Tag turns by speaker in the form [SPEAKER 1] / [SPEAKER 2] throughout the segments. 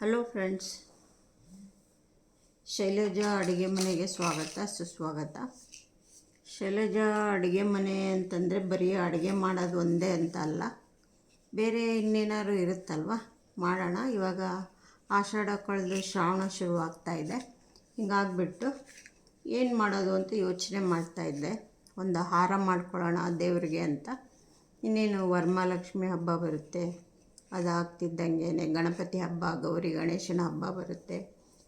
[SPEAKER 1] Hello friends, Shailaja ಅಡುಗೆ ಮನೆಗೆ ಸ್ವಾಗತ ಸುಸ್ವಾಗತ. ಶೈಲಜಾ ಅಡುಗೆ ಮನೆ ಅಂತಂದರೆ ಬರೀ ಅಡುಗೆ ಮಾಡೋದು ಒಂದೇ ಅಂತ ಅಲ್ಲ, ಬೇರೆ ಇನ್ನೇನಾದ್ರು ಇರುತ್ತಲ್ವ ಮಾಡೋಣ. ಇವಾಗ ಆಷಾಢ ಕಳೆದು ಶ್ರಾವಣ ಶುರುವಾಗ್ತಾಯಿದೆ. ಹಿಂಗಾಗ್ಬಿಟ್ಟು ಏನು ಮಾಡೋದು ಅಂತ ಯೋಚನೆ ಮಾಡ್ತಾಯಿದ್ದೆ. ಒಂದು ಹಾರ ಮಾಡ್ಕೊಳ್ಳೋಣ ದೇವರಿಗೆ ಅಂತ. ಇನ್ನೇನು ವರಮಹಾಲಕ್ಷ್ಮಿ ಹಬ್ಬ ಬರುತ್ತೆ, ಅದಾಗ್ತಿದ್ದಂಗೆ ಗಣಪತಿ ಹಬ್ಬ, ಗೌರಿ ಗಣೇಶನ ಹಬ್ಬ ಬರುತ್ತೆ.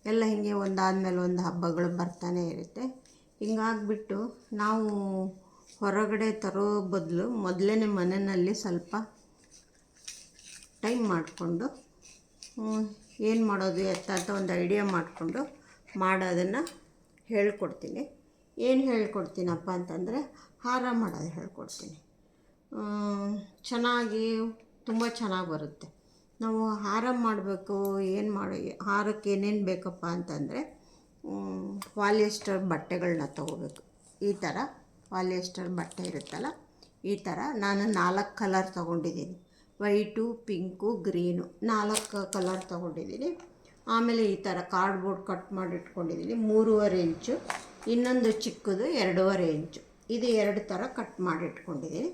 [SPEAKER 1] ಎಲ್ಲ ಹೀಗೆ ಒಂದಾದಮೇಲೆ ಒಂದು ಹಬ್ಬಗಳು ಬರ್ತಾನೆ ಇರುತ್ತೆ. ಹಿಂಗಾಗ್ಬಿಟ್ಟು ನಾವು ಹೊರಗಡೆ ತರೋ ಬದಲು ಮೊದಲೇ ಮನೆಯಲ್ಲಿ ಸ್ವಲ್ಪ ಟೈಮ್ ಮಾಡಿಕೊಂಡು ಏನು ಮಾಡೋದು ಅಂತ ಒಂದು ಐಡಿಯಾ ಮಾಡಿಕೊಂಡು ಮಾಡೋದನ್ನು ಹೇಳ್ಕೊಡ್ತೀನಿ. ಏನು ಹೇಳ್ಕೊಡ್ತೀನಪ್ಪ ಅಂತಂದರೆ ಹಾರ ಮಾಡೋದು ಹೇಳ್ಕೊಡ್ತೀನಿ. ತುಂಬ ಚೆನ್ನಾಗಿ ಬರುತ್ತೆ. ನಾವು ಹಾರ ಮಾಡಬೇಕು. ಏನು ಮಾಡಿ ಹಾರಕ್ಕೆ ಏನೇನು ಬೇಕಪ್ಪ ಅಂತಂದರೆ ಪಾಲಿಯೆಸ್ಟರ್ ಬಟ್ಟೆಗಳನ್ನ ತೊಗೋಬೇಕು. ಈ ಥರ ಪಾಲಿಯೆಸ್ಟರ್ ಬಟ್ಟೆ ಇರುತ್ತಲ್ಲ, ಈ ಥರ ನಾನು 4 ಕಲರ್ ತೊಗೊಂಡಿದ್ದೀನಿ. ವೈಟು, ಪಿಂಕು, ಗ್ರೀನು 4 ಕಲರ್ ತೊಗೊಂಡಿದ್ದೀನಿ. ಆಮೇಲೆ ಈ ಥರ ಕಾರ್ಡ್ಬೋರ್ಡ್ ಕಟ್ ಮಾಡಿ ಇಟ್ಕೊಂಡಿದ್ದೀನಿ 3.5 ಇಂಚು, ಇನ್ನೊಂದು ಚಿಕ್ಕದು 2.5 ಇಂಚು. ಇದು 2 ಥರ ಕಟ್ ಮಾಡಿ ಇಟ್ಕೊಂಡಿದ್ದೀನಿ.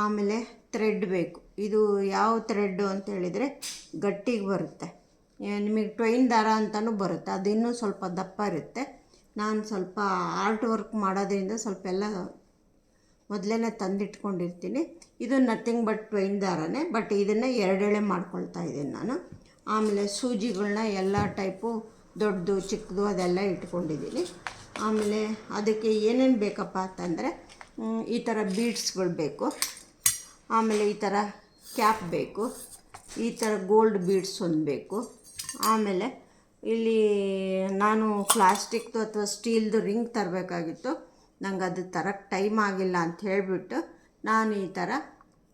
[SPEAKER 1] ಆಮೇಲೆ ಥ್ರೆಡ್ ಬೇಕು. ಇದು ಯಾವ ಥ್ರೆಡ್ಡು ಅಂತ ಹೇಳಿದರೆ ಗಟ್ಟಿಗೆ ಬರುತ್ತೆ. ನಿಮಗೆ ಟ್ವೈನ್ ದಾರ ಅಂತಲೂ ಬರುತ್ತೆ, ಅದು ಇನ್ನೂ ಸ್ವಲ್ಪ ದಪ್ಪ ಇರುತ್ತೆ. ನಾನು ಸ್ವಲ್ಪ ಆರ್ಟ್ ವರ್ಕ್ ಮಾಡೋದ್ರಿಂದ ಸ್ವಲ್ಪ ಎಲ್ಲ ಮೊದಲೇ ತಂದಿಟ್ಕೊಂಡಿರ್ತೀನಿ. ಇದು ನಥಿಂಗ್ ಬಟ್ ಟ್ವೈನ್ ದಾರನೇ, ಬಟ್ ಇದನ್ನು 2 ಎಳೆ ಮಾಡ್ಕೊಳ್ತಾ ಇದ್ದೀನಿ ನಾನು. ಆಮೇಲೆ ಸೂಜಿಗಳನ್ನ ಎಲ್ಲ ಟೈಪು ದೊಡ್ಡದು ಚಿಕ್ಕದು ಅದೆಲ್ಲ ಇಟ್ಕೊಂಡಿದ್ದೀನಿ. ಆಮೇಲೆ ಅದಕ್ಕೆ ಏನೇನು ಬೇಕಪ್ಪ ಅಂತಂದರೆ ಈ ಥರ ಬೀಡ್ಸ್ಗಳು ಬೇಕು. ಆಮೇಲೆ ಈ ಥರ ಕ್ಯಾಪ್ ಬೇಕು. ಈ ಥರ ಗೋಲ್ಡ್ ಬೀಡ್ಸ್ ಒಂದು ಬೇಕು. ಆಮೇಲೆ ಇಲ್ಲಿ ನಾನು ಪ್ಲಾಸ್ಟಿಕ್ದು ಅಥವಾ ಸ್ಟೀಲ್ದು ರಿಂಗ್ ತರಬೇಕಾಗಿತ್ತು. ನಂಗೆ ಅದು ತರಕ್ಕೆ ಟೈಮ್ ಆಗಿಲ್ಲ ಅಂತ ಹೇಳಿಬಿಟ್ಟು ನಾನು ಈ ಥರ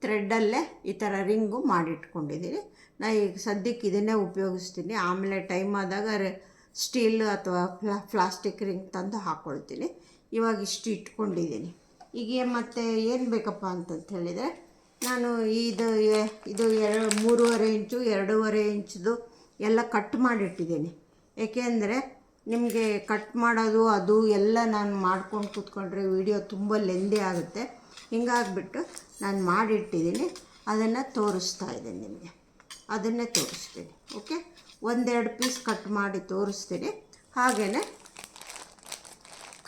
[SPEAKER 1] ಥ್ರೆಡ್ಡಲ್ಲೇ ಈ ಥರ ರಿಂಗು ಮಾಡಿಟ್ಕೊಂಡಿದ್ದೀನಿ. ನಾನು ಈಗ ಸದ್ಯಕ್ಕೆ ಇದನ್ನೇ ಉಪಯೋಗಿಸ್ತೀನಿ. ಆಮೇಲೆ ಟೈಮ್ ಆದಾಗ ಸ್ಟೀಲ್ ಅಥವಾ ಪ್ಲಾಸ್ಟಿಕ್ ರಿಂಗ್ ತಂದು ಹಾಕ್ಕೊಳ್ತೀನಿ. ಇವಾಗ ಇಷ್ಟು ಇಟ್ಕೊಂಡಿದ್ದೀನಿ. ಈಗ ಮತ್ತು ಏನು ಬೇಕಪ್ಪ ಅಂತಂತ ಹೇಳಿದರೆ ನಾನು ಇದು 3.5 ಇಂಚು 2.5 ಇಂಚ್ದು ಎಲ್ಲ ಕಟ್ ಮಾಡಿಟ್ಟಿದ್ದೀನಿ. ಏಕೆಂದರೆ ನಿಮಗೆ ಕಟ್ ಮಾಡೋದು ಅದು ಎಲ್ಲ ನಾನು ಮಾಡ್ಕೊಂಡು ಕೂತ್ಕೊಂಡ್ರೆ ವಿಡಿಯೋ ತುಂಬ ಲೆಂದಿ ಆಗುತ್ತೆ. ಹಿಂಗಾಗ್ಬಿಟ್ಟು ನಾನು ಮಾಡಿಟ್ಟಿದ್ದೀನಿ. ಅದನ್ನು ತೋರಿಸ್ತಾ ಇದ್ದೀನಿ ನಿಮಗೆ. ಅದನ್ನೇ ತೋರಿಸ್ತೀನಿ. ಓಕೆ, 1-2 ಪೀಸ್ ಕಟ್ ಮಾಡಿ ತೋರಿಸ್ತೀನಿ. ಹಾಗೆಯೇ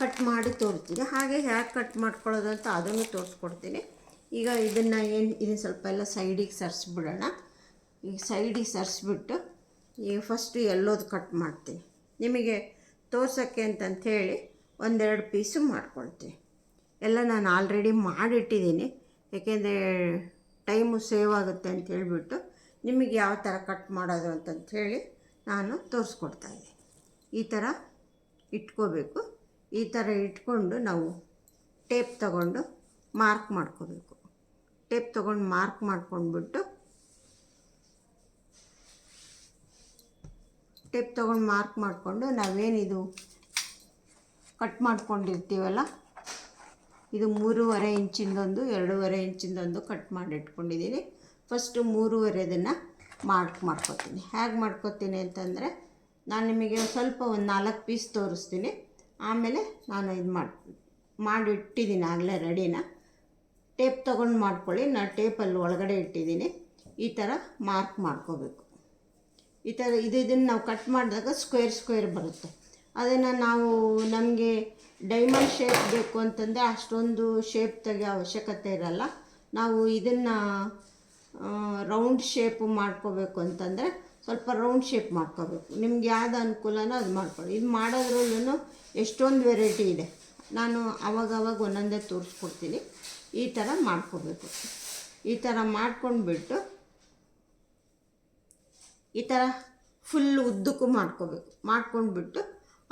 [SPEAKER 1] ಕಟ್ ಮಾಡಿ ತೋರಿಸ್ತೀನಿ. ಹಾಗೆ ಹೇಗೆ ಕಟ್ ಮಾಡ್ಕೊಳ್ಳೋದು ಅಂತ ಅದನ್ನು ತೋರಿಸ್ಕೊಡ್ತೀನಿ. ಈಗ ಇದನ್ನು ಸ್ವಲ್ಪ ಎಲ್ಲ ಸೈಡಿಗೆ ಸರಿಸ್ಬಿಡೋಣ. ಈಗ ಸೈಡಿಗೆ ಸರಿಸ್ಬಿಟ್ಟು ಈಗ ಫಸ್ಟು ಎಲ್ಲೋದು ಕಟ್ ಮಾಡ್ತೀನಿ. ನಿಮಗೆ ತೋರ್ಸೋಕ್ಕೆ ಅಂತಂಥೇಳಿ 1-2 ಪೀಸು ಮಾಡ್ಕೊಳ್ತೀನಿ. ಎಲ್ಲ ನಾನು ಆಲ್ರೆಡಿ ಮಾಡಿಟ್ಟಿದ್ದೀನಿ, ಏಕೆಂದರೆ ಟೈಮು ಸೇವ್ ಆಗುತ್ತೆ ಅಂತ ಹೇಳಿಬಿಟ್ಟು ನಿಮಗೆ ಯಾವ ಥರ ಕಟ್ ಮಾಡೋದು ಅಂತಂಥೇಳಿ ನಾನು ತೋರಿಸ್ಕೊಡ್ತಾಯಿದ್ದೀನಿ. ಈ ಥರ ಇಟ್ಕೋಬೇಕು. ಈ ಥರ ಇಟ್ಕೊಂಡು ನಾವು ಟೇಪ್ ತಗೊಂಡು ಮಾರ್ಕ್ ಮಾಡ್ಕೋಬೇಕು. ಟೇಪ್ ತೊಗೊಂಡು ಮಾರ್ಕ್ ಮಾಡ್ಕೊಂಡ್ಬಿಟ್ಟು ನಾವೇನಿದು ಕಟ್ ಮಾಡ್ಕೊಂಡಿರ್ತೀವಲ್ಲ, ಇದು 3.5 ಇಂಚಿಂದೊಂದು 2.5 ಇಂಚಿಂದೊಂದು ಕಟ್ ಮಾಡಿ ಇಟ್ಕೊಂಡಿದ್ದೀನಿ. ಫಸ್ಟು 3.5 ಮಾರ್ಕ್ ಮಾಡ್ಕೊತೀನಿ. ಹೇಗೆ ಮಾಡ್ಕೊತೀನಿ ಅಂತಂದರೆ ನಾನು ನಿಮಗೆ ಸ್ವಲ್ಪ ಒಂದು 4 ಪೀಸ್ ತೋರಿಸ್ತೀನಿ. ಆಮೇಲೆ ನಾನು ಇದು ಮಾಡಿಟ್ಟಿದ್ದೀನಿ ಆಗಲೇ ರೆಡಿನ. ಟೇಪ್ ತೊಗೊಂಡು ಮಾಡ್ಕೊಳ್ಳಿ. ನಾನು ಟೇಪಲ್ಲಿ ಒಳಗಡೆ ಇಟ್ಟಿದ್ದೀನಿ. ಈ ಥರ ಮಾರ್ಕ್ ಮಾಡ್ಕೋಬೇಕು. ಈ ಥರ ಇದನ್ನು ನಾವು ಕಟ್ ಮಾಡಿದಾಗ ಸ್ಕ್ವೇರ್ ಬರುತ್ತೆ. ಅದನ್ನು ನಾವು ನಮಗೆ ಡೈಮಂಡ್ ಶೇಪ್ ಬೇಕು ಅಂತಂದರೆ ಅಷ್ಟೊಂದು ಶೇಪ್ ತೆಗೆಯೋ ಅವಶ್ಯಕತೆ ಇರಲ್ಲ. ನಾವು ಇದನ್ನು ರೌಂಡ್ ಶೇಪು ಮಾಡ್ಕೋಬೇಕು ಅಂತಂದರೆ ಸ್ವಲ್ಪ ರೌಂಡ್ ಶೇಪ್ ಮಾಡ್ಕೋಬೇಕು. ನಿಮ್ಗೆ ಯಾವ್ದು ಅನುಕೂಲನೋ ಅದು ಮಾಡ್ಕೊಳ್ಳಿ. ಇದು ಮಾಡೋದ್ರಲ್ಲೂ ಎಷ್ಟೊಂದು ವೆರೈಟಿ ಇದೆ. ನಾನು ಅವಾಗವಾಗ ಒಂದೊಂದೇ ತೋರಿಸ್ಕೊಡ್ತೀನಿ. ಈ ಥರ ಮಾಡ್ಕೋಬೇಕು. ಈ ಥರ ಮಾಡ್ಕೊಂಡ್ಬಿಟ್ಟು ಈ ಥರ ಫುಲ್ ಉದ್ದಕ್ಕೂ ಮಾಡ್ಕೋಬೇಕು. ಮಾಡ್ಕೊಂಡ್ಬಿಟ್ಟು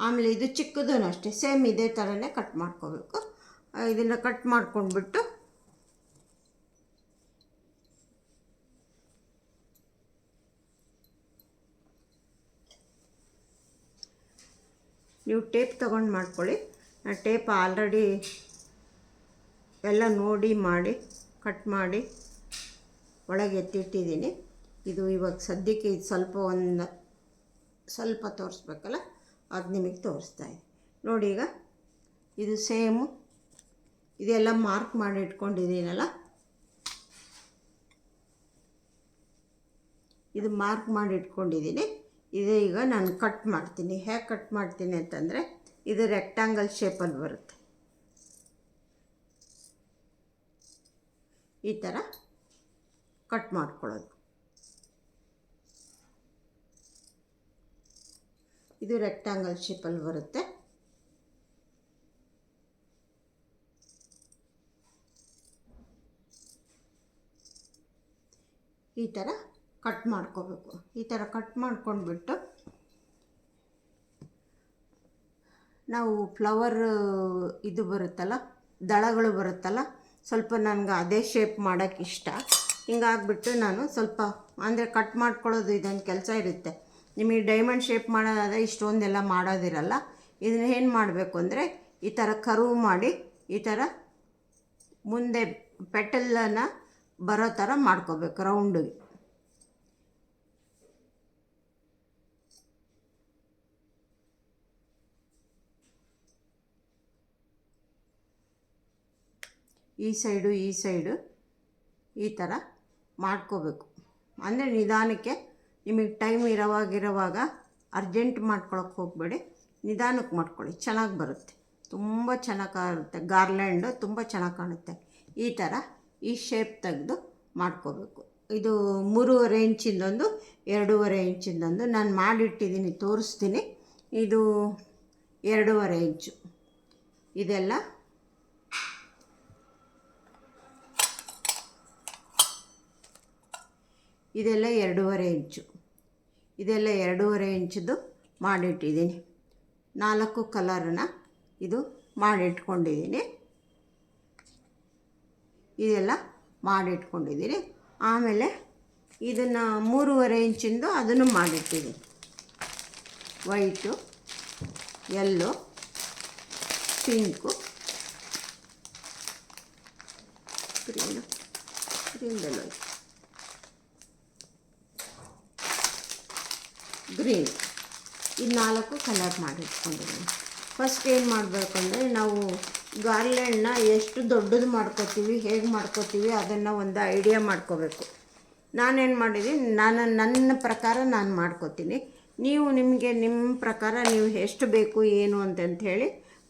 [SPEAKER 1] ಆಮೇಲೆ ಇದು ಚಿಕ್ಕದೂ ಅಷ್ಟೇ ಸೇಮ್ ಇದೇ ಥರನೇ ಕಟ್ ಮಾಡ್ಕೋಬೇಕು. ಇದನ್ನು ಕಟ್ ಮಾಡ್ಕೊಂಡ್ಬಿಟ್ಟು ನೀವು ಟೇಪ್ ತೊಗೊಂಡು ಮಾಡ್ಕೊಳ್ಳಿ. ನಾನು ಟೇಪ್ ಆಲ್ರೆಡಿ ಎಲ್ಲ ನೋಡಿ ಮಾಡಿ ಕಟ್ ಮಾಡಿ ಒಳಗೆ ಎತ್ತಿಟ್ಟಿದ್ದೀನಿ. ಇದು ಇವಾಗ ಸದ್ಯಕ್ಕೆ ಇದು ಸ್ವಲ್ಪ ಒಂದು ಸ್ವಲ್ಪ ತೋರಿಸ್ಬೇಕಲ್ಲ, ಅದು ನಿಮಗೆ ತೋರಿಸ್ತಾ ಇದೆ ನೋಡಿ. ಈಗ ಇದು ಸೇಮು ಇದೆಲ್ಲ ಮಾರ್ಕ್ ಮಾಡಿ ಇಟ್ಕೊಂಡಿದ್ದೀನಲ್ಲ, ಇದು ಮಾರ್ಕ್ ಮಾಡಿ ಇಟ್ಕೊಂಡಿದ್ದೀನಿ. ಇದು ಈಗ ನಾನು ಕಟ್ ಮಾಡ್ತೀನಿ. ಹೇಗೆ ಕಟ್ ಮಾಡ್ತೀನಿ ಅಂತಂದರೆ, ಇದು ರೆಕ್ಟ್ಯಾಂಗಲ್ ಶೇಪಲ್ಲಿ ಬರುತ್ತೆ. ಈ ಥರ ಕಟ್ ಮಾಡ್ಕೊಳ್ಳೋದು. ಇದು ರೆಕ್ಟ್ಯಾಂಗಲ್ ಶೇಪಲ್ಲಿ ಬರುತ್ತೆ. ಈ ಥರ ಕಟ್ ಮಾಡ್ಕೋಬೇಕು. ಈ ಥರ ಕಟ್ ಮಾಡ್ಕೊಂಡ್ಬಿಟ್ಟು ನಾವು ಫ್ಲವರ್ ಇದು ಬರುತ್ತಲ್ಲ, ದಳಗಳು ಬರುತ್ತಲ್ಲ, ಸ್ವಲ್ಪ ನನಗೆ ಅದೇ ಶೇಪ್ ಮಾಡೋಕ್ಕೆ ಇಷ್ಟ. ಹಿಂಗಾಗ್ಬಿಟ್ಟು ನಾನು ಸ್ವಲ್ಪ ಅಂದರೆ ಕಟ್ ಮಾಡ್ಕೊಳ್ಳೋದು ಇದೊಂದು ಕೆಲಸ ಇರುತ್ತೆ. ನಿಮಗೆ ಡೈಮಂಡ್ ಶೇಪ್ ಮಾಡೋದಾದರೆ ಇಷ್ಟೊಂದೆಲ್ಲ ಮಾಡೋದಿರಲ್ಲ. ಇದನ್ನ ಏನು ಮಾಡಬೇಕು ಅಂದರೆ, ಈ ಥರ ಕರ್ವ್ ಮಾಡಿ ಈ ಥರ ಮುಂದೆ ಪೆಟಲನ್ನು ಬರೋ ಥರ ಮಾಡ್ಕೋಬೇಕು ರೌಂಡಿಗೆ. ಈ ಸೈಡು ಈ ಥರ ಮಾಡ್ಕೋಬೇಕು. ಅಂದರೆ ನಿಧಾನಕ್ಕೆ, ನಿಮಗೆ ಟೈಮ್ ಇರೋವಾಗ ಅರ್ಜೆಂಟ್ ಮಾಡ್ಕೊಳಕ್ಕೆ ಹೋಗಬೇಡಿ, ನಿಧಾನಕ್ಕೆ ಮಾಡ್ಕೊಳ್ಳಿ, ಚೆನ್ನಾಗಿ ಬರುತ್ತೆ, ತುಂಬ ಚೆನ್ನಾಗಿ ಕಾಣುತ್ತೆ. ಗಾರ್ಲ್ಯಾಂಡು ತುಂಬ ಚೆನ್ನಾಗಿ ಕಾಣುತ್ತೆ. ಈ ಥರ ಈ ಶೇಪ್ ತೆಗೆದು ಮಾಡ್ಕೋಬೇಕು. ಇದು 3.5 ಇಂಚಿಂದೊಂದು, 2.5 ಇಂಚಿಂದೊಂದು ನಾನು ಮಾಡಿಟ್ಟಿದ್ದೀನಿ, ತೋರಿಸ್ತೀನಿ. ಇದು 2.5 ಇಂಚು. ಇದೆಲ್ಲ ಇದೆಲ್ಲ 2.5 ಇಂಚು. ಇದೆಲ್ಲ 2.5 ಇಂಚದ್ದು ಮಾಡಿಟ್ಟಿದ್ದೀನಿ. 4 ಕಲರನ್ನ ಇದು ಮಾಡಿಟ್ಕೊಂಡಿದ್ದೀನಿ. ಇದೆಲ್ಲ ಮಾಡಿಟ್ಕೊಂಡಿದ್ದೀನಿ. ಆಮೇಲೆ ಇದನ್ನು 3.5 ಇಂಚಿಂದು ಅದನ್ನು ಮಾಡಿಟ್ಟಿದ್ದೀನಿ. White, yellow, pink, green green, ಇದು 4 ಕಲರ್ ಮಾಡಿಟ್ಕೊಂಡಿದ್ದೀನಿ. ಫಸ್ಟ್ ಏನು ಮಾಡಬೇಕು ಅಂದರೆ, ನಾವು ಗಾರ್ಲ್ಯಾಂಡ್ನ ಎಷ್ಟು ದೊಡ್ಡದು ಮಾಡ್ಕೋತೀವಿ, ಹೇಗೆ ಮಾಡ್ಕೋತೀವಿ ಅದನ್ನು ಒಂದು ಐಡಿಯಾ ಮಾಡ್ಕೋಬೇಕು. ನಾನೇನು ಮಾಡಿದ್ದೀನಿ, ನನ್ನ ಪ್ರಕಾರ ನಾನು ಮಾಡ್ಕೋತೀನಿ. ನೀವು ನಿಮಗೆ ನಿಮ್ಮ ಪ್ರಕಾರ ನೀವು ಎಷ್ಟು ಬೇಕು ಏನು ಅಂತಂತ ಹೇಳಿ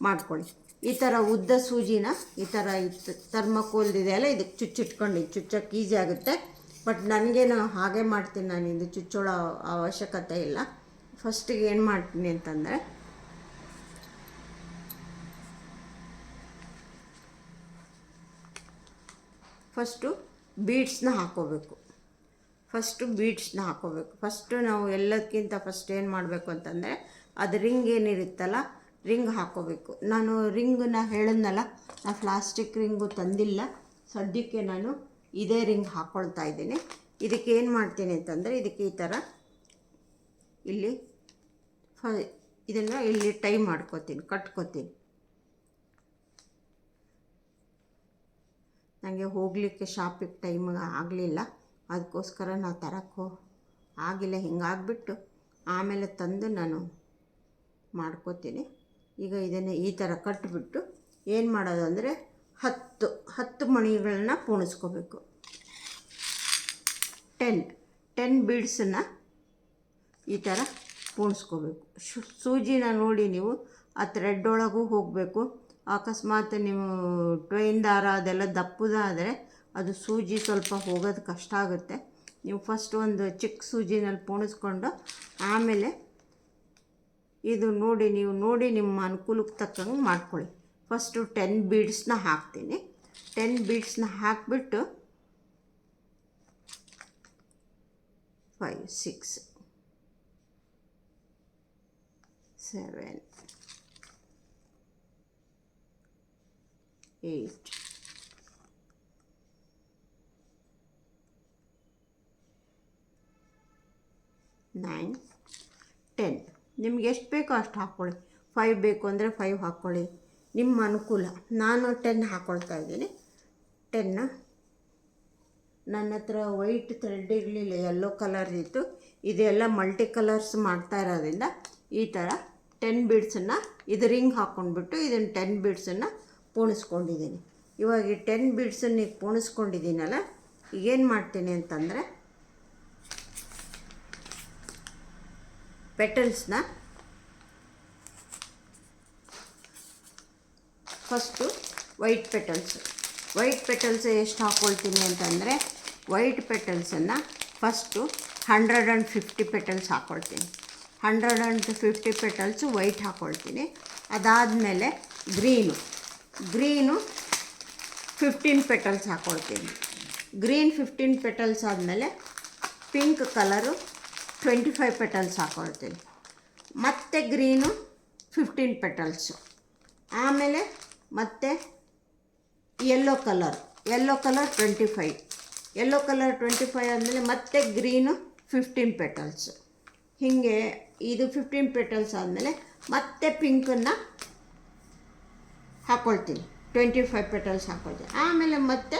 [SPEAKER 1] ಮಾಡ್ಕೊಳ್ಳಿ. ಈ ಥರ ಉದ್ದ ಸೂಜಿನ ಈ ಥರ ಥರ್ಮಕೋಲ್ದಿದೆಯಲ್ಲ, ಇದಕ್ಕೆ ಚುಚ್ಚಿಟ್ಕೊಂಡು ಚುಚ್ಚೋಕ್ಕೆ ಈಸಿ ಆಗುತ್ತೆ. ಬಟ್ ನನಗೇನು ಹಾಗೆ ಮಾಡ್ತೀನಿ, ನಾನು ಇದು ಚುಚ್ಚೋಳೋ ಅವಶ್ಯಕತೆ ಇಲ್ಲ. ಫಸ್ಟಿಗೆ ಏನು ಮಾಡ್ತೀನಿ ಅಂತಂದರೆ, ಫಸ್ಟು ಬೀಡ್ಸ್ನ ಹಾಕ್ಕೋಬೇಕು. ಫಸ್ಟು ನಾವು ಎಲ್ಲದಕ್ಕಿಂತ ಫಸ್ಟ್ ಏನು ಮಾಡಬೇಕು ಅಂತಂದರೆ, ಅದು ರಿಂಗ್ ಏನಿರುತ್ತಲ್ಲ, ರಿಂಗ್ ಹಾಕ್ಕೋಬೇಕು. ನಾನು ರಿಂಗನ್ನ ಹೇಳಿದ್ನಲ್ಲ, ನಾನು ಪ್ಲಾಸ್ಟಿಕ್ ರಿಂಗು ತಂದಿಲ್ಲ ಸದ್ಯಕ್ಕೆ. ನಾನು ಇದೇ ರಿಂಗ್ ಹಾಕ್ಕೊಳ್ತಾ ಇದ್ದೀನಿ. ಇದಕ್ಕೆ ಏನು ಮಾಡ್ತೀನಿ ಅಂತಂದರೆ, ಇದಕ್ಕೆ ಈ ಥರ ಇಲ್ಲಿ ಇದನ್ನು ಇಲ್ಲಿ ಟೈ ಮಾಡ್ಕೋತೀನಿ, ಕಟ್ಕೋತೀನಿ. ನನಗೆ ಹೋಗಲಿಕ್ಕೆ ಶಾಪಿಗೆ ಟೈಮ್ ಆಗಲಿಲ್ಲ, ಅದಕ್ಕೋಸ್ಕರ ನಾವು ತರಕ್ಕೆ ಆಗಿಲ್ಲ. ಹಿಂಗಾಗ್ಬಿಟ್ಟು ಆಮೇಲೆ ತಂದು ನಾನು ಮಾಡ್ಕೋತೀನಿ. ಈಗ ಇದನ್ನು ಈ ಥರ ಕಟ್ಟಿಬಿಟ್ಟು ಏನು ಮಾಡೋದು ಅಂದರೆ, 10 ಮಣಿಗಳನ್ನ ಪೋಣಿಸ್ಕೋಬೇಕು. 10 ಬೀಡ್ಸನ್ನು ಈ ಥರ ಪೋಣಿಸ್ಕೋಬೇಕು. ಸೂಜಿನ ನೋಡಿ ನೀವು ಆ ಥ್ರೆಡ್ ಒಳಗೂ ಹೋಗಬೇಕು. ಅಕಸ್ಮಾತ್ ನೀವು ಟ್ವೈನ್ ದಾರ ಅದೆಲ್ಲ ದಪ್ಪದಾದರೆ ಅದು ಸೂಜಿ ಸ್ವಲ್ಪ ಹೋಗೋದು ಕಷ್ಟ ಆಗುತ್ತೆ. ನೀವು ಫಸ್ಟ್ ಒಂದು ಚಿಕ್ಕ ಸೂಜಿನಲ್ಲಿ ಪೋಣಿಸ್ಕೊಂಡು ಆಮೇಲೆ ಇದು ನೋಡಿ ನಿಮ್ಮ ಅನುಕೂಲಕ್ಕೆ ತಕ್ಕಂಗೆ ಮಾಡ್ಕೊಳ್ಳಿ. ಫಸ್ಟು 10 ಬೀಡ್ಸ್ನ ಹಾಕ್ತೀನಿ. 10 ಬೀಡ್ಸ್ನ ಹಾಕಿಬಿಟ್ಟು 5 6 7 8 9 10. ನಿಮ್ಗೆ ಎಷ್ಟು ಬೇಕೋ ಅಷ್ಟು ಹಾಕ್ಕೊಳ್ಳಿ. 5 ಬೇಕು ಅಂದರೆ 5 ಹಾಕ್ಕೊಳ್ಳಿ, ನಿಮ್ಮ ಅನುಕೂಲ. ನಾನು 10 ಹಾಕ್ಕೊಳ್ತಾ ಇದ್ದೀನಿ. 10 ನನ್ನ ಹತ್ರ ವೈಟ್ ಥ್ರೆಡ್ ಇರಲಿಲ್ಲ, ಯೆಲ್ಲೋ ಕಲರ್ ಇತ್ತು. ಇದೆಲ್ಲ ಮಲ್ಟಿ ಕಲರ್ಸ್ ಮಾಡ್ತಾ ಇರೋದ್ರಿಂದ ಈ ಥರ 10 ಬೀಡ್ಸನ್ನು ಇದು ರಿಂಗ್ ಹಾಕ್ಕೊಂಡ್ಬಿಟ್ಟು ಇದನ್ನು 10 ಬೀಡ್ಸನ್ನು ಪೋಣಿಸ್ಕೊಂಡಿದ್ದೀನಿ. ಇವಾಗ ಈ 10 ಬೀಡ್ಸನ್ನು ಈಗ ಪೋಣಿಸ್ಕೊಂಡಿದ್ದೀನಲ್ಲ, ಈಗೇನು ಮಾಡ್ತೀನಿ ಅಂತಂದರೆ ಪೆಟಲ್ಸ್ನ ಫಸ್ಟು ವೈಟ್ ಪೆಟಲ್ಸ್ ಎಷ್ಟು ಹಾಕ್ಕೊಳ್ತೀನಿ ಅಂತಂದರೆ, ವೈಟ್ ಪೆಟಲ್ಸನ್ನು ಫಸ್ಟು 150 ಪೆಟಲ್ಸ್ ಹಾಕ್ಕೊಳ್ತೀನಿ. 150 ಪೆಟಲ್ಸು ವೈಟ್ ಹಾಕ್ಕೊಳ್ತೀನಿ. ಅದಾದಮೇಲೆ ಗ್ರೀನು 15 ಪೆಟಲ್ಸ್ ಹಾಕ್ಕೊಳ್ತೀನಿ. ಗ್ರೀನ್ 15 ಪೆಟಲ್ಸ್ ಆದಮೇಲೆ ಪಿಂಕ್ ಕಲರು 25 ಪೆಟಲ್ಸ್ ಹಾಕ್ಕೊಳ್ತೀನಿ. ಮತ್ತು ಗ್ರೀನು 15 ಪೆಟಲ್ಸು. ಆಮೇಲೆ ಮತ್ತು ಯೆಲ್ಲೋ ಕಲರ್ 25. ಯೆಲ್ಲೋ ಕಲರ್ 25 ಆದಮೇಲೆ ಮತ್ತೆ ಗ್ರೀನು 15 ಪೆಟಲ್ಸು. ಹೀಗೆ ಇದು 15 ಪೆಟಲ್ಸ್ ಆದಮೇಲೆ ಮತ್ತೆ ಪಿಂಕನ್ನು ಹಾಕ್ಕೊಳ್ತೀನಿ, 25 ಪೆಟಲ್ಸ್ ಹಾಕ್ಕೊಳ್ತೀನಿ. ಆಮೇಲೆ ಮತ್ತೆ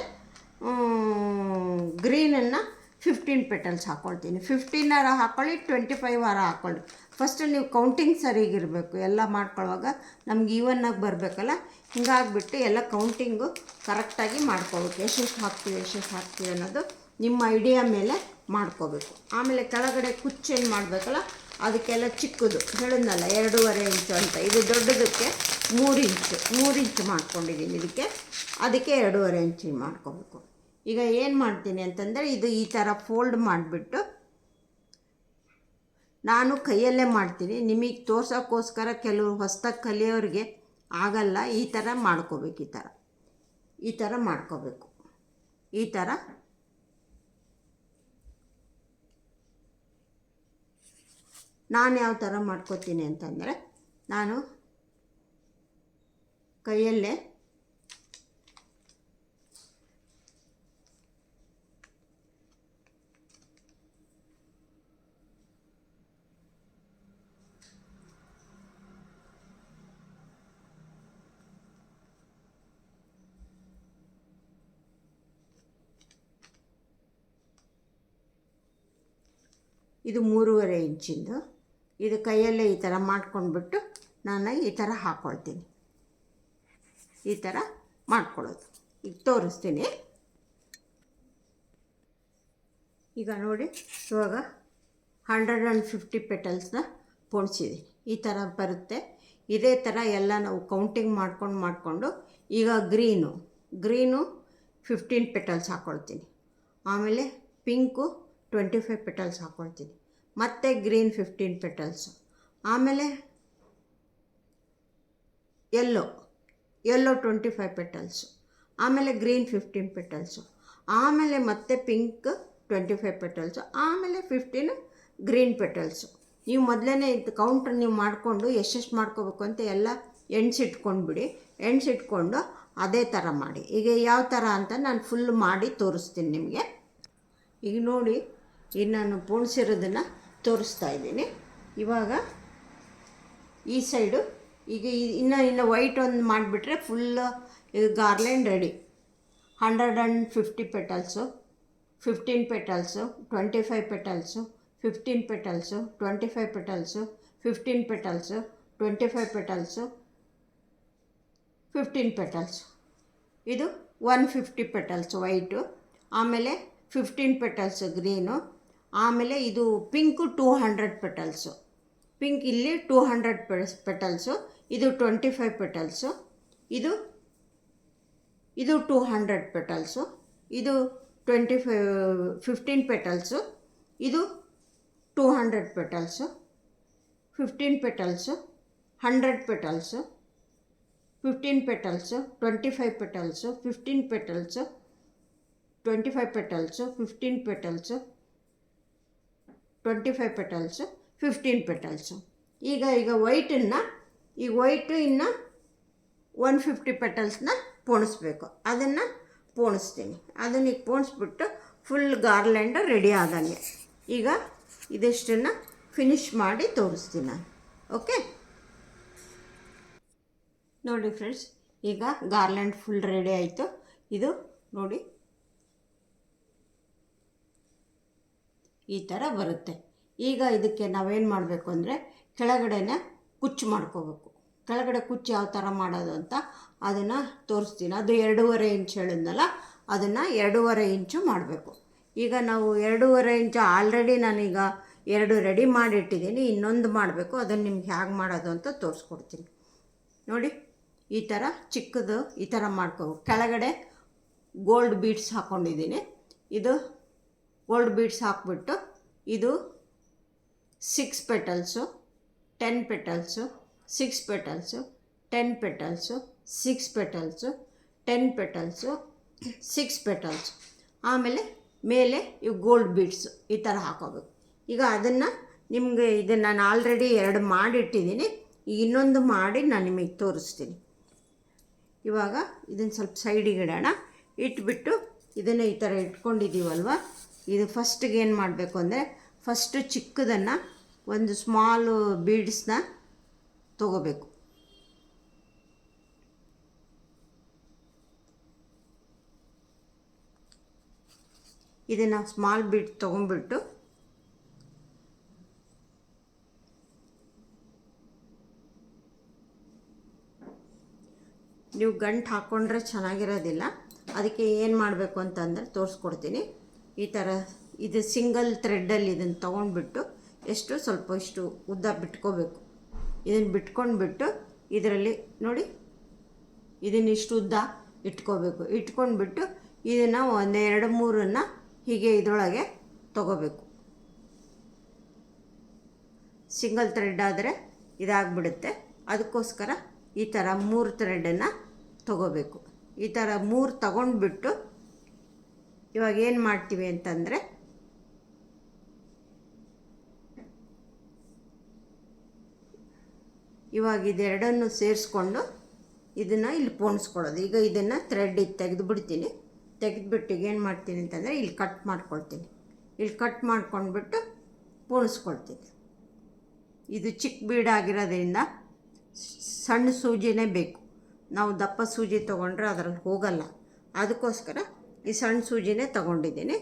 [SPEAKER 1] ಗ್ರೀನನ್ನು 15 ಪೆಟಲ್ಸ್ ಹಾಕ್ಕೊಳ್ತೀನಿ. 15 ಹಾಕ್ಕೊಳ್ಳಿ, 25 ಹಾಕ್ಕೊಳ್ಳಿ. ಫಸ್ಟ್ ನೀವು ಕೌಂಟಿಂಗ್ ಸರಿಗಿರಬೇಕು. ಎಲ್ಲ ಮಾಡ್ಕೊಳ್ಳುವಾಗ ನಮ್ಗೆ ಈವನ್ನಾಗಿ ಬರಬೇಕಲ್ಲ, ಹಿಂಗಾಗಿಬಿಟ್ಟು ಎಲ್ಲ ಕೌಂಟಿಂಗು ಕರೆಕ್ಟಾಗಿ ಮಾಡ್ಕೋಬೇಕು. ಎಷ್ಟೆಷ್ಟು ಹಾಕ್ತೀವಿ ಅನ್ನೋದು ನಿಮ್ಮ ಐಡಿಯಾ ಮೇಲೆ ಮಾಡ್ಕೋಬೇಕು. ಆಮೇಲೆ ಕೆಳಗಡೆ ಕುಚ್ಚೇನು ಮಾಡಬೇಕಲ್ಲ, ಅದಕ್ಕೆಲ್ಲ ಚಿಕ್ಕದು ಹೇಳಿದ್ನಲ್ಲ 2.5 ಇಂಚು ಅಂತ, ಇದು ದೊಡ್ಡದಕ್ಕೆ 3 ಇಂಚು ಮಾಡ್ಕೊಂಡಿದ್ದೀನಿ. ಅದಕ್ಕೆ 2.5 ಇಂಚು ಮಾಡ್ಕೋಬೇಕು. ಈಗ ಏನು ಮಾಡ್ತೀನಿ ಅಂತಂದರೆ, ಇದು ಈ ಥರ ಫೋಲ್ಡ್ ಮಾಡಿಬಿಟ್ಟು ನಾನು ಕೈಯಲ್ಲೇ ಮಾಡ್ತೀನಿ. ನಿಮಗೆ ತೋರ್ಸೋಕ್ಕೋಸ್ಕರ ಕೆಲವು ಹೊಸ್ದಾಗಿ ಕಲಿಯೋರಿಗೆ ಆಗಲ್ಲ. ಈ ಥರ ಮಾಡ್ಕೋಬೇಕು. ಈ ಥರ ಮಾಡ್ಕೋಬೇಕು. ಈ ಥರ ನಾನು ಯಾವ ಥರ ಮಾಡ್ಕೋತೀನಿ ಅಂತಂದರೆ, ನಾನು ಕೈಯಲ್ಲೇ ಇದು 3.5 ಇಂಚಿಂದು, ಇದು ಕೈಯಲ್ಲೇ ಈ ಥರ ಮಾಡ್ಕೊಂಡ್ಬಿಟ್ಟು ನಾನು ಈ ಥರ ಹಾಕ್ಕೊಳ್ತೀನಿ. ಈ ಥರ ಮಾಡ್ಕೊಳ್ಳೋದು. ಈಗ ತೋರಿಸ್ತೀನಿ. ಈಗ ನೋಡಿ, ಇವಾಗ 150 ಪೆಟಲ್ಸ್ನ ಪೋಣಿಸಿದ್ದೀನಿ. ಈ ಥರ ಬರುತ್ತೆ. ಇದೇ ಥರ ಎಲ್ಲ ನಾವು ಕೌಂಟಿಂಗ್ ಮಾಡಿಕೊಂಡು ಈಗ ಗ್ರೀನು 15 ಪೆಟಲ್ಸ್ ಹಾಕ್ಕೊಳ್ತೀನಿ. ಆಮೇಲೆ ಪಿಂಕು 25 ಪೆಟಲ್ಸ್ ಹಾಕ್ಕೊಳ್ತೀನಿ. ಮತ್ತು ಗ್ರೀನ್ 15 ಪೆಟಲ್ಸು. ಆಮೇಲೆ ಯೆಲ್ಲೋ 25 ಪೆಟಲ್ಸು. ಆಮೇಲೆ ಗ್ರೀನ್ 15 ಪೆಟಲ್ಸು. ಆಮೇಲೆ ಮತ್ತೆ ಪಿಂಕ್ 25 ಪೆಟಲ್ಸು. ಆಮೇಲೆ 15 ಗ್ರೀನ್ ಪೆಟಲ್ಸು. ನೀವು ಮೊದಲೇ ಕೌಂಟ್ ನೀವು ಮಾಡಿಕೊಂಡು ಎಷ್ಟೆಷ್ಟು ಮಾಡ್ಕೋಬೇಕು ಅಂತ ಎಲ್ಲ ಎಣ್ಸಿಟ್ಕೊಂಡ್ಬಿಡಿ. ಎಣ್ಸಿಟ್ಕೊಂಡು ಅದೇ ಥರ ಮಾಡಿ. ಈಗ ಯಾವ ಥರ ಅಂತ ನಾನು ಫುಲ್ ಮಾಡಿ ತೋರಿಸ್ತೀನಿ ನಿಮಗೆ. ಈಗ ನೋಡಿ, ಈಗ ನಾನು ಪೋಣಿಸಿರೋದನ್ನು ತೋರಿಸ್ತಾ ಇದ್ದೀನಿ. ಇವಾಗ ಈ ಸೈಡು ಈಗ ಇನ್ನು ವೈಟ್ ಒಂದು ಮಾಡಿಬಿಟ್ರೆ ಫುಲ್ ಇದು garland ready. 150 petals, 15 petals, 25 petals, 15 petals, 25 petals, 15 petals, 25 petals, 15 petals. ಇದು 150 ಪೆಟಲ್ಸು ವೈಟು. ಆಮೇಲೆ 15 ಪೆಟಲ್ಸು ಗ್ರೀನು. ಆಮೇಲೆ ಇದು ಪಿಂಕು 200 ಪೆಟಲ್ಸು. ಪಿಂಕ್ ಇಲ್ಲಿ 200 ಪೆಟಲ್ಸು. ಇದು 25 ಪೆಟಲ್ಸು. ಇದು 200 ಪೆಟಲ್ಸು. ಇದು 15 ಪೆಟಲ್ಸು. ಇದು 200 petals. 15 petals, 100 petals, 15 petals, 25 petals, 15 petals, 25 petals, 15 petals, 25 petals, 15 petals. ಈಗ ವೈಟು ಇನ್ನು 150 ಪೆಟಲ್ಸ್ನ ಪೋಣಿಸ್ಬೇಕು. ಅದನ್ನು ಪೋಣಿಸ್ತೀನಿ. ಅದನ್ನು ಈಗ ಪೋಣಿಸ್ಬಿಟ್ಟು ಫುಲ್ ಗಾರ್ಲ್ಯಾಂಡ್ ರೆಡಿ ಆದಂಗೆ. ಈಗ ಇದಿಷ್ಟನ್ನು ಫಿನಿಶ್ ಮಾಡಿ ತೋರಿಸ್ತೀನಿ ನಾನು. ಓಕೆ, ನೋಡಿ ಫ್ರೆಂಡ್ಸ್, ಈಗ ಗಾರ್ಲ್ಯಾಂಡ್ ಫುಲ್ ರೆಡಿ ಆಯಿತು. ಇದು ನೋಡಿ, ಈ ಥರ ಬರುತ್ತೆ. ಈಗ ಇದಕ್ಕೆ ನಾವೇನು ಮಾಡಬೇಕು ಅಂದರೆ ಕೆಳಗಡೆನ ಕುಚ್ಚು ಮಾಡ್ಕೋಬೇಕು. ಕೆಳಗಡೆ ಕುಚ್ಚು ಯಾವ ಥರ ಮಾಡೋದು ಅಂತ ಅದನ್ನು ತೋರಿಸ್ತೀನಿ. ಅದು 2.5 ಇಂಚ್ ಹೇಳಿದ್ನಲ್ಲ, ಅದನ್ನು 2.5 ಇಂಚು ಮಾಡಬೇಕು. ಈಗ ನಾವು 2.5 ಇಂಚು ಆಲ್ರೆಡಿ ನಾನೀಗ 2 ರೆಡಿ ಮಾಡಿಟ್ಟಿದ್ದೀನಿ, ಇನ್ನೊಂದು ಮಾಡಬೇಕು. ಅದನ್ನು ನಿಮ್ಗೆ ಹೇಗೆ ಮಾಡೋದು ಅಂತ ತೋರಿಸ್ಕೊಡ್ತೀನಿ ನೋಡಿ. ಈ ಥರ ಚಿಕ್ಕದು ಈ ಥರ ಮಾಡ್ಕೋಬೇಕು. ಕೆಳಗಡೆ ಗೋಲ್ಡ್ ಬೀಡ್ಸ್ ಹಾಕ್ಕೊಂಡಿದ್ದೀನಿ. ಇದು ಗೋಲ್ಡ್ ಬೀಡ್ಸ್ ಹಾಕ್ಬಿಟ್ಟು ಇದು 6 petals, 10 petals, 6 petals, 10 petals, 6 petals, 10 petals, 6 petals, ಆಮೇಲೆ ಮೇಲೆ ಇವು ಗೋಲ್ಡ್ ಬೀಡ್ಸು ಈ ಥರ ಹಾಕೋಬೇಕು. ಈಗ ಅದನ್ನು ನಿಮಗೆ ಇದನ್ನು ನಾನು ಆಲ್ರೆಡಿ 2 ಮಾಡಿಟ್ಟಿದ್ದೀನಿ. ಈಗ ಇನ್ನೊಂದು ಮಾಡಿ ನಾನು ನಿಮಗೆ ತೋರಿಸ್ತೀನಿ. ಇವಾಗ ಇದನ್ನು ಸ್ವಲ್ಪ ಸೈಡಿಗೆ ಇಡೋಣ. ಇಟ್ಬಿಟ್ಟು ಇದನ್ನು ಈ ಥರ ಇಟ್ಕೊಂಡಿದ್ದೀವಲ್ವ, ಇದು ಫಸ್ಟಿಗೆ ಏನು ಮಾಡಬೇಕು ಅಂದರೆ ಫಸ್ಟು ಚಿಕ್ಕದನ್ನು ಒಂದು ಸ್ಮಾಲು ಬೀಡ್ಸ್ನ ತೊಗೋಬೇಕು. ಇದನ್ನು ಸ್ಮಾಲ್ ಬೀಡ್ ತೊಗೊಂಡ್ಬಿಟ್ಟು ನೀವು ಗಂಟು ಹಾಕ್ಕೊಂಡ್ರೆ ಚೆನ್ನಾಗಿರೋದಿಲ್ಲ. ಅದಕ್ಕೆ ಏನು ಮಾಡಬೇಕು ಅಂತಂದರೆ ತೋರಿಸ್ಕೊಡ್ತೀನಿ. ಈ ಥರ ಇದು ಸಿಂಗಲ್ ಥ್ರೆಡ್ಡಲ್ಲಿ ಇದನ್ನು ತೊಗೊಂಡ್ಬಿಟ್ಟು ಸ್ವಲ್ಪ ಇಷ್ಟು ಉದ್ದ ಬಿಟ್ಕೋಬೇಕು. ಇದನ್ನು ಬಿಟ್ಕೊಂಡ್ಬಿಟ್ಟು ಇದರಲ್ಲಿ ನೋಡಿ ಇದನ್ನು ಇಷ್ಟು ಉದ್ದ ಇಟ್ಕೋಬೇಕು. ಇಟ್ಕೊಂಡ್ಬಿಟ್ಟು ಇದನ್ನು 1 2 3 ಹೀಗೆ ಇದರೊಳಗೆ ತೊಗೋಬೇಕು. ಸಿಂಗಲ್ ಥ್ರೆಡ್ ಆದರೆ ಇದಾಗಿಬಿಡುತ್ತೆ. ಅದಕ್ಕೋಸ್ಕರ ಈ ಥರ 3 ಥ್ರೆಡನ್ನು ತೊಗೋಬೇಕು. ಈ ಥರ 3 ತಗೊಂಡ್ಬಿಟ್ಟು ಇವಾಗ ಏನು ಮಾಡ್ತೀವಿ ಅಂತಂದರೆ ಇವಾಗ ಇದೆರಡನ್ನು ಸೇರಿಸ್ಕೊಂಡು ಇದನ್ನು ಇಲ್ಲಿ ಪೋಣಿಸ್ಕೊಳ್ಳೋದು. ಈಗ ಇದನ್ನು ಥ್ರೆಡ್ ತೆಗೆದುಬಿಡ್ತೀನಿ. ತೆಗೆದುಬಿಟ್ಟು ಏನು ಮಾಡ್ತೀನಿ ಅಂತಂದರೆ ಇಲ್ಲಿ ಕಟ್ ಮಾಡ್ಕೊಳ್ತೀನಿ. ಇಲ್ಲಿ ಕಟ್ ಮಾಡ್ಕೊಂಡ್ಬಿಟ್ಟು ಪೋಣಿಸ್ಕೊಳ್ತೀನಿ. ಇದು ಚಿಕ್ಕ ಬೀಡ್ ಆಗಿರೋದ್ರಿಂದ ಸಣ್ಣ ಸೂಜಿನೇ ಬೇಕು. ನಾವು ದಪ್ಪ ಸೂಜಿ ತೊಗೊಂಡ್ರೆ ಅದರಲ್ಲಿ ಹೋಗಲ್ಲ. ಅದಕ್ಕೋಸ್ಕರ ಈ ಸಣ್ಣ ಸೂಜಿನೇ ತೊಗೊಂಡಿದ್ದೀನಿ.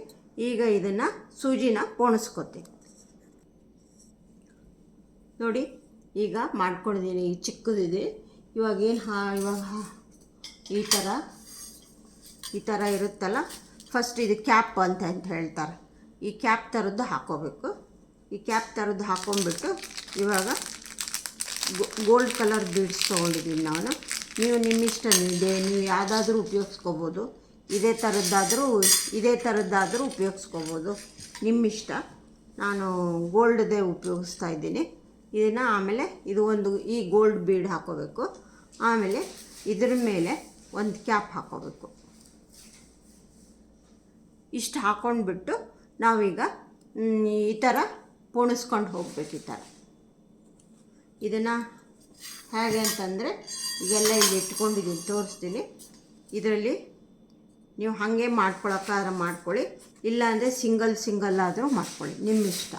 [SPEAKER 1] ಈಗ ಇದನ್ನು ಸೂಜಿನ ಪೋಣಿಸ್ಕೊತೀನಿ ನೋಡಿ. ಈಗ ಮಾಡ್ಕೊಂಡಿದ್ದೀನಿ. ಈ ಚಿಕ್ಕದಿದೆ. ಇವಾಗ ಈ ಥರ ಇರುತ್ತಲ್ಲ, ಫಸ್ಟ್ ಇದು ಕ್ಯಾಪ್ ಅಂತ ಹೇಳ್ತಾರೆ. ಈ ಕ್ಯಾಪ್ ಥರದ್ದು ಹಾಕ್ಕೋಬೇಕು. ಈ ಕ್ಯಾಪ್ ಥರದ್ದು ಹಾಕ್ಕೊಂಡ್ಬಿಟ್ಟು ಇವಾಗ ಗೋಲ್ಡ್ ಕಲರ್ ಬೀಡ್ಸ್ ತೊಗೊಂಡಿದ್ದೀನಿ ನಾನು. ನೀವು ನಿಮ್ಮಿಷ್ಟ, ನೀವು ಯಾವುದಾದ್ರೂ ಉಪಯೋಗಿಸ್ಕೋಬೋದು. ಇದೇ ಥರದ್ದಾದರೂ ಉಪಯೋಗಿಸ್ಕೋಬೋದು, ನಿಮ್ಮಿಷ್ಟ. ನಾನು ಗೋಲ್ಡ್ದೇ ಉಪಯೋಗಿಸ್ತಾ ಇದ್ದೀನಿ ಇದನ್ನು. ಆಮೇಲೆ ಈ ಗೋಲ್ಡ್ ಬೀಡ್ ಹಾಕ್ಕೋಬೇಕು. ಆಮೇಲೆ ಇದ್ರ ಮೇಲೆ ಒಂದು ಕ್ಯಾಪ್ ಹಾಕ್ಕೋಬೇಕು. ಇಷ್ಟು ಹಾಕ್ಕೊಂಡ್ಬಿಟ್ಟು ನಾವೀಗ ಈ ಥರ ಪೋಣಿಸ್ಕೊಂಡು ಹೋಗ್ಬೇಕು. ಈ ಥರ ಇದನ್ನು ಹೇಗೆ ಅಂತಂದರೆ ಈಗೆಲ್ಲ ಇಲ್ಲಿ ಇಟ್ಕೊಂಡಿದ್ದೀನಿ, ತೋರಿಸ್ತೀನಿ. ಇದರಲ್ಲಿ ನೀವು ಹಾಗೆ ಮಾಡ್ಕೊಳಕ್ಕಾದ್ರೆ ಮಾಡ್ಕೊಳ್ಳಿ, ಇಲ್ಲಾಂದರೆ ಸಿಂಗಲ್ ಆದರೂ ಮಾಡ್ಕೊಳ್ಳಿ, ನಿಮ್ಮ ಇಷ್ಟ.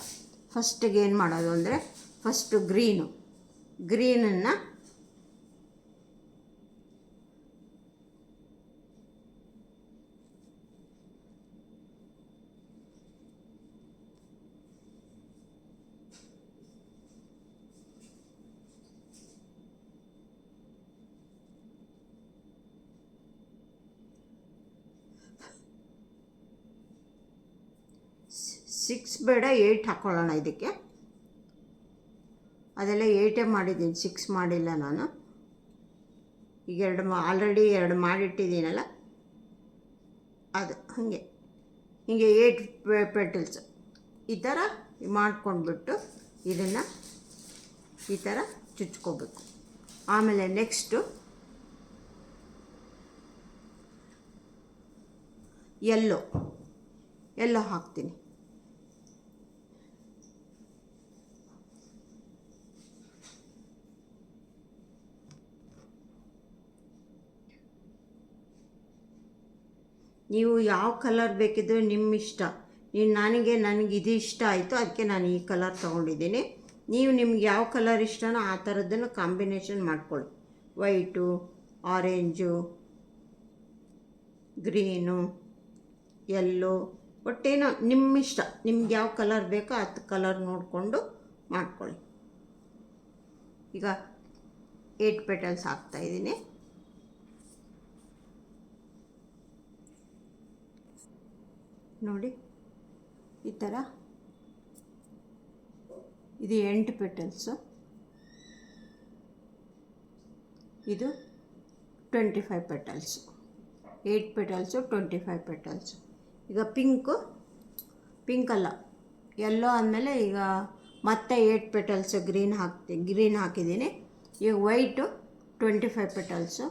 [SPEAKER 1] ಫಸ್ಟಿಗೆ ಏನು ಮಾಡೋದು ಅಂದರೆ ಫಸ್ಟು ಗ್ರೀನನ್ನು ಸಿಕ್ಸ್ ಬೇಡ 8 ಹಾಕ್ಕೊಳ್ಳೋಣ. ಇದಕ್ಕೆ ಅದೆಲ್ಲ 8 ಮಾಡಿದ್ದೀನಿ, 6 ಮಾಡಿಲ್ಲ ನಾನು. ಈಗ ಆಲ್ರೆಡಿ 2 ಮಾಡಿಟ್ಟಿದ್ದೀನಲ್ಲ, ಅದು ಹಿಂಗೆ 8 ಪೆಟಲ್ಸ್ ಈ ಥರ ಮಾಡ್ಕೊಂಡ್ಬಿಟ್ಟು ಇದನ್ನು ಈ ಥರ ಚುಚ್ಕೋಬೇಕು. ಆಮೇಲೆ ನೆಕ್ಸ್ಟು ಎಲ್ಲೋ ಹಾಕ್ತೀನಿ. ನೀವು ಯಾವ ಕಲರ್ ಬೇಕಿದ್ದರೂ ನಿಮ್ಮ ಇಷ್ಟ. ನನಗೆ ಇದು ಇಷ್ಟ ಆಯಿತು, ಅದಕ್ಕೆ ನಾನು ಈ ಕಲರ್ ತೊಗೊಂಡಿದ್ದೀನಿ. ನೀವು ನಿಮ್ಗೆ ಯಾವ ಕಲರ್ ಇಷ್ಟನೋ ಆ ಥರದ್ದನ್ನು ಕಾಂಬಿನೇಷನ್ ಮಾಡ್ಕೊಳ್ಳಿ. ವೈಟು, ಆರೆಂಜು, ಗ್ರೀನು, ಯೆಲ್ಲೋ, ಒಟ್ಟೇನೋ ನಿಮ್ಮ ಇಷ್ಟ, ನಿಮ್ಗೆ ಯಾವ ಕಲರ್ ಬೇಕೋ ಅದು ಕಲರ್ ನೋಡಿಕೊಂಡು ಮಾಡ್ಕೊಳ್ಳಿ. ಈಗ 8 ಪೆಟಲ್ಸ್ ಹಾಕ್ತಾಯಿದ್ದೀನಿ. ನೋಡಿ ಈ ಥರ. ಇದು 8 ಪೆಟಲ್ಸು, ಇದು 25 ಪೆಟಲ್ಸು. 8 petals 25 petals. ಈಗ ಪಿಂಕ್ ಅಲ್ಲ, ಯೆಲ್ಲೋ ಆದಮೇಲೆ ಈಗ ಮತ್ತೆ 8 ಪೆಟಲ್ಸು ಗ್ರೀನ್ ಹಾಕಿದ್ದೀನಿ. ಈಗ white 25 petals,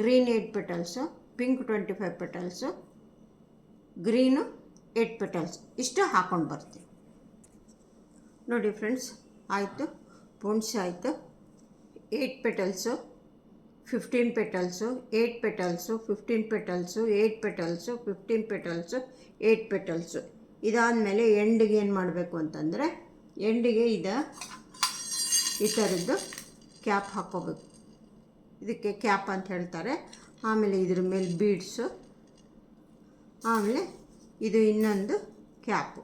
[SPEAKER 1] green 8 petals, pink 25 petals, green 8 petals, ಇಷ್ಟು ಹಾಕ್ಕೊಂಡು ಬರ್ತೀನಿ. ನೋಡಿ ಫ್ರೆಂಡ್ಸ್, ಆಯಿತು, ಪುಂಡ್ಸ್ ಆಯಿತು. 8 petals, 15 petals, 8 petals, 15 petals, 8 petals, 15 petals, 8 petals. ಇದಾದಮೇಲೆ ಎಂಡಿಗೆ ಏನು ಮಾಡಬೇಕು ಅಂತಂದರೆ, ಎಂಡಿಗೆ ಈ ಥರದ್ದು ಕ್ಯಾಪ್ ಹಾಕ್ಕೋಬೇಕು. ಇದಕ್ಕೆ ಕ್ಯಾಪ್ ಅಂತ ಹೇಳ್ತಾರೆ. ಆಮೇಲೆ ಇದ್ರ ಮೇಲೆ ಬೀಡ್ಸು, ಆಮೇಲೆ ಇದು ಇನ್ನೊಂದು ಕ್ಯಾಪು,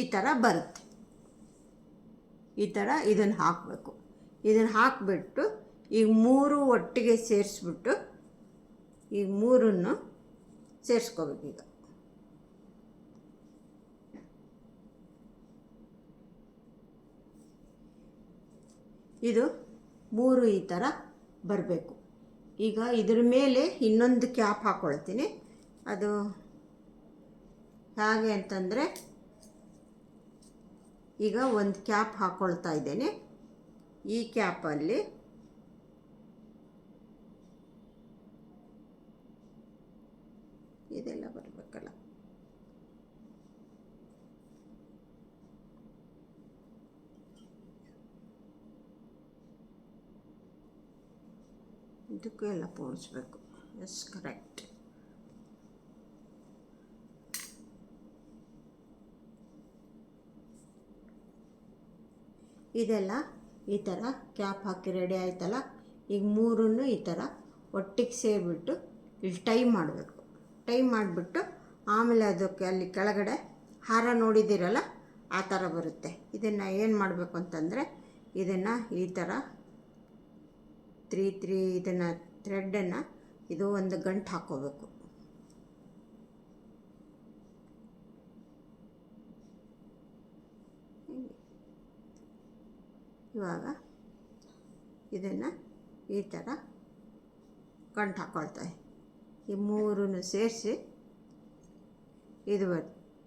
[SPEAKER 1] ಈ ಥರ ಬರುತ್ತೆ. ಈ ಥರ ಇದನ್ನು ಹಾಕಬೇಕು. ಇದನ್ನು ಹಾಕಿಬಿಟ್ಟು ಈಗ 3 ಒಟ್ಟಿಗೆ ಸೇರಿಸ್ಬಿಟ್ಟು ಈಗ 3 ಸೇರಿಸ್ಕೋಬೇಕು. ಈಗ ಇದು 3 ಈ ಥರ ಬರಬೇಕು. ಈಗ ಇದ್ರ ಮೇಲೆ ಇನ್ನೊಂದು ಕ್ಯಾಪ್ ಹಾಕ್ಕೊಳ್ತೀನಿ. ಅದು ಹೇಗೆ ಅಂತಂದರೆ, ಈಗ ಒಂದು ಕ್ಯಾಪ್ ಹಾಕ್ಕೊಳ್ತಾ ಇದ್ದೇನೆ. ಈ ಕ್ಯಾಪಲ್ಲಿ ಇದೆಲ್ಲ ಬರಬೇಕಲ್ಲ, ಇದಕ್ಕೂ ಎಲ್ಲ ಪೋಣಿಸ್ಬೇಕು. S, correct. ಇದೆಲ್ಲ ಈ ಥರ ಕ್ಯಾಪ್ ಹಾಕಿ ರೆಡಿ ಆಯ್ತಲ್ಲ. ಈಗ 3 ಈ ಥರ ಒಟ್ಟಿಗೆ ಸೇರಿಬಿಟ್ಟು ಇಲ್ಲಿ ಟೈ ಮಾಡಬೇಕು. ಟೈ ಮಾಡಿಬಿಟ್ಟು ಆಮೇಲೆ ಅದಕ್ಕೆ ಅಲ್ಲಿ ಕೆಳಗಡೆ ಹಾರ ನೋಡಿದ್ದೀರಲ್ಲ, ಆ ಥರ ಬರುತ್ತೆ. ಇದನ್ನು ಏನು ಮಾಡಬೇಕು ಅಂತಂದರೆ, ಇದನ್ನು ಈ ಥರ 3 ಇದನ್ನು ಥ್ರೆಡ್ಡನ್ನು ಇದು ಒಂದು ಗಂಟು ಹಾಕ್ಕೋಬೇಕು. ಇವಾಗ ಇದನ್ನು ಈ ಥರ ಗಂಟು ಹಾಕ್ಕೊಳ್ತಾರೆ. ಈ 3 ಸೇರಿಸಿ, ಇದು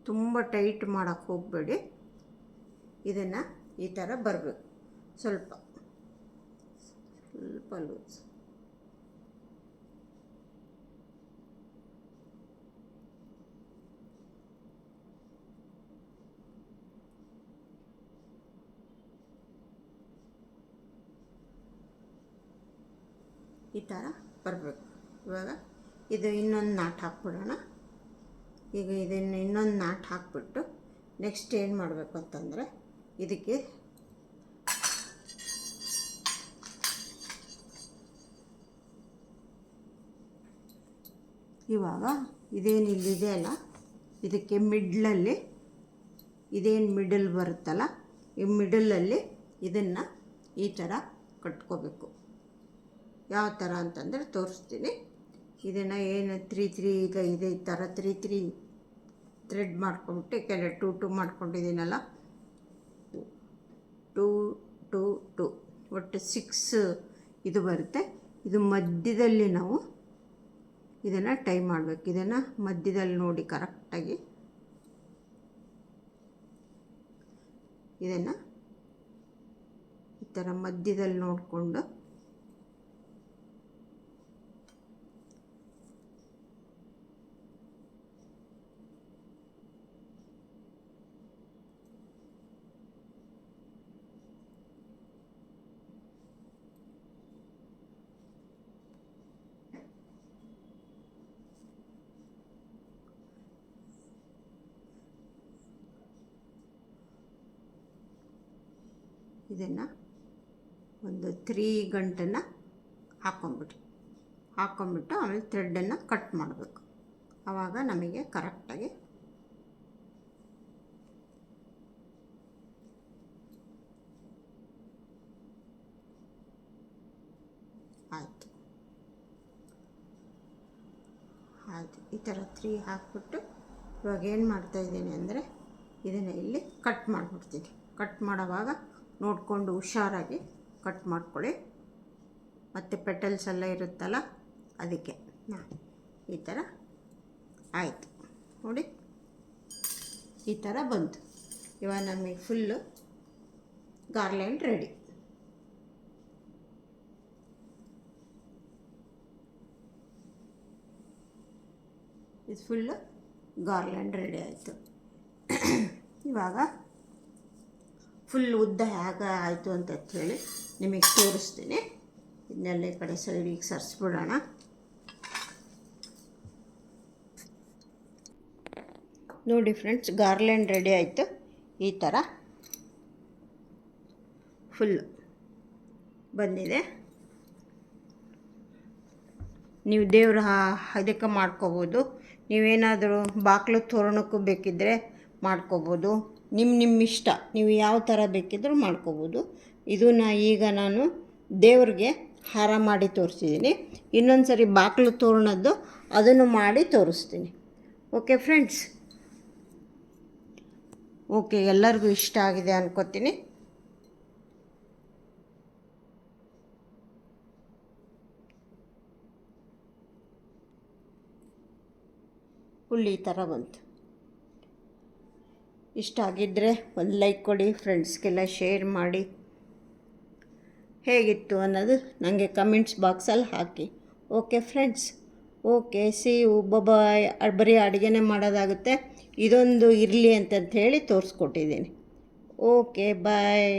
[SPEAKER 1] ತುಂಬ ಟೈಟ್ ಮಾಡೋಕ್ಕೆ ಹೋಗಬೇಡಿ. ಇದನ್ನು ಈ ಥರ ಬರಬೇಕು. ಸ್ವಲ್ಪ ಲೂಸ್. ಈ ಥರ ಬರಬೇಕು. ಇವಾಗ ಇದು ಇನ್ನೊಂದು ನಾಟ್ ಹಾಕ್ಬಿಡೋಣ. ಈಗ ಇದನ್ನು ಇನ್ನೊಂದು ನಾಟ್ ಹಾಕ್ಬಿಟ್ಟು ನೆಕ್ಸ್ಟ್ ಏನು ಮಾಡಬೇಕು ಅಂತಂದರೆ, ಇದಕ್ಕೆ ಇವಾಗ ಇದೇನು ಇಲ್ಲಿದೆ ಅಲ್ಲ, ಇದಕ್ಕೆ ಮಿಡ್ಲಲ್ಲಿ ಇದೇನು ಮಿಡಲ್ ಬರುತ್ತಲ್ಲ, ಈ ಮಿಡಲಲ್ಲಿ ಇದನ್ನು ಈ ಥರ ಕಟ್ಕೋಬೇಕು. ಯಾವ ಥರ ಅಂತಂದರೆ ತೋರಿಸ್ತೀನಿ. ಇದನ್ನು ಏನು 3 ಈಗ ಇದೆ ಈ ಥರ 3 ಥ್ರೆಡ್ ಮಾಡ್ಕೊಂಬಿಟ್ಟು, ಕೆಲ 2 ಮಾಡ್ಕೊಂಡಿದ್ದೀನಲ್ಲ, 2 ಒಟ್ಟು 6 ಇದು ಬರುತ್ತೆ. ಇದು ಮಧ್ಯದಲ್ಲಿ ನಾವು ಇದನ್ನು ಟೈ ಮಾಡಬೇಕು. ಇದನ್ನು ಮಧ್ಯದಲ್ಲಿ ನೋಡಿ ಕರೆಕ್ಟಾಗಿ ಇದನ್ನು ಈ ಥರ ಮಧ್ಯದಲ್ಲಿ ನೋಡಿಕೊಂಡು ಇದನ್ನು ಒಂದು 3 ಗಂಟನ್ನು ಹಾಕ್ಕೊಂಬಿಟ್ಟು ಆಮೇಲೆ ಥ್ರೆಡ್ಡನ್ನು ಕಟ್ ಮಾಡಬೇಕು. ಆವಾಗ ನಮಗೆ ಕರೆಕ್ಟಾಗಿ ಆಯಿತು. ಈ ಥರ 3 ಹಾಕ್ಬಿಟ್ಟು ಇವಾಗ ಏನು ಮಾಡ್ತಾಯಿದ್ದೀನಿ ಅಂದರೆ ಇದನ್ನು ಇಲ್ಲಿ ಕಟ್ ಮಾಡಿಬಿಡ್ತೀನಿ. ಕಟ್ ಮಾಡೋವಾಗ ನೋಡಿಕೊಂಡು ಹುಷಾರಾಗಿ ಕಟ್ ಮಾಡ್ಕೊಳ್ಳಿ, ಮತ್ತು ಪೆಟಲ್ಸ್ ಎಲ್ಲ ಇರುತ್ತಲ್ಲ ಅದಕ್ಕೆ. ಈ ಥರ ಆಯಿತು ನೋಡಿ, ಈ ಥರ ಬಂತು. ಇವಾಗ ನಮಗೆ ಫುಲ್ಲು ಗಾರ್ಲ್ಯಾಂಡ್ ರೆಡಿ. ಇದು ಫುಲ್ಲು ಗಾರ್ಲ್ಯಾಂಡ್ ರೆಡಿ ಆಯಿತು. ಇವಾಗ ಫುಲ್ ಉದ್ದ ಹೇಗೆ ಆಯಿತು ಅಂತ ಹೇಳಿ ನಿಮಗೆ ತೋರಿಸ್ತೀನಿ. ಇದನ್ನೆಲ್ಲ ಈ ಕಡೆ ಸೈಡಿಗೆ ಸರಿಸ್ಬಿಡೋಣ. ನೋಡಿ ಫ್ರೆಂಡ್ಸ್, ಗಾರ್ಲ್ಯಾಂಡ್ ರೆಡಿ ಆಯಿತು. ಈ ಥರ ಫುಲ್ ಬಂದಿದೆ. ನೀವು ದೇವ್ರ ಇದಕ್ಕೆ ಮಾಡ್ಕೋಬೋದು. ನೀವೇನಾದರೂ ಬಾಗಿಲು ತೋರಣಕ್ಕೂ ಬೇಕಿದ್ದರೆ ಮಾಡ್ಕೋಬೋದು. ನಿಮ್ಮ ಇಷ್ಟ, ನೀವು ಯಾವ ಥರ ಬೇಕಿದ್ದರೂ ಮಾಡ್ಕೋಬೋದು. ಇದನ್ನು ಈಗ ನಾನು ದೇವ್ರಿಗೆ ಹಾರ ಮಾಡಿ ತೋರಿಸಿದ್ದೀನಿ. ಇನ್ನೊಂದು ಸರಿ ಬಾಗಿಲು ತೋರಣದ್ದು ಅದನ್ನು ಮಾಡಿ ತೋರಿಸ್ತೀನಿ. ಓಕೆ ಫ್ರೆಂಡ್ಸ್, ಓಕೆ, ಎಲ್ಲರಿಗೂ ಇಷ್ಟ ಆಗಿದೆ ಅನ್ಕೋತೀನಿ. ಫುಲ್ ಈ ಥರ ಬಂತು. ಇಷ್ಟ ಆಗಿದ್ದರೆ ಒಂದು ಲೈಕ್ ಕೊಡಿ, ಫ್ರೆಂಡ್ಸ್ಗೆಲ್ಲ ಶೇರ್ ಮಾಡಿ. ಹೇಗಿತ್ತು ಅನ್ನೋದು ನನಗೆ ಕಮೆಂಟ್ಸ್ ಬಾಕ್ಸಲ್ಲಿ ಹಾಕಿ. Okay friends, okay, see you, bye. ಬರೀ ಅಡುಗೆನೇ ಮಾಡೋದಾಗುತ್ತೆ, ಇದೊಂದು ಇರಲಿ ಅಂತಂತ ಹೇಳಿ ತೋರಿಸ್ಕೊಟ್ಟಿದ್ದೀನಿ. ಓಕೆ, ಬಾಯ್.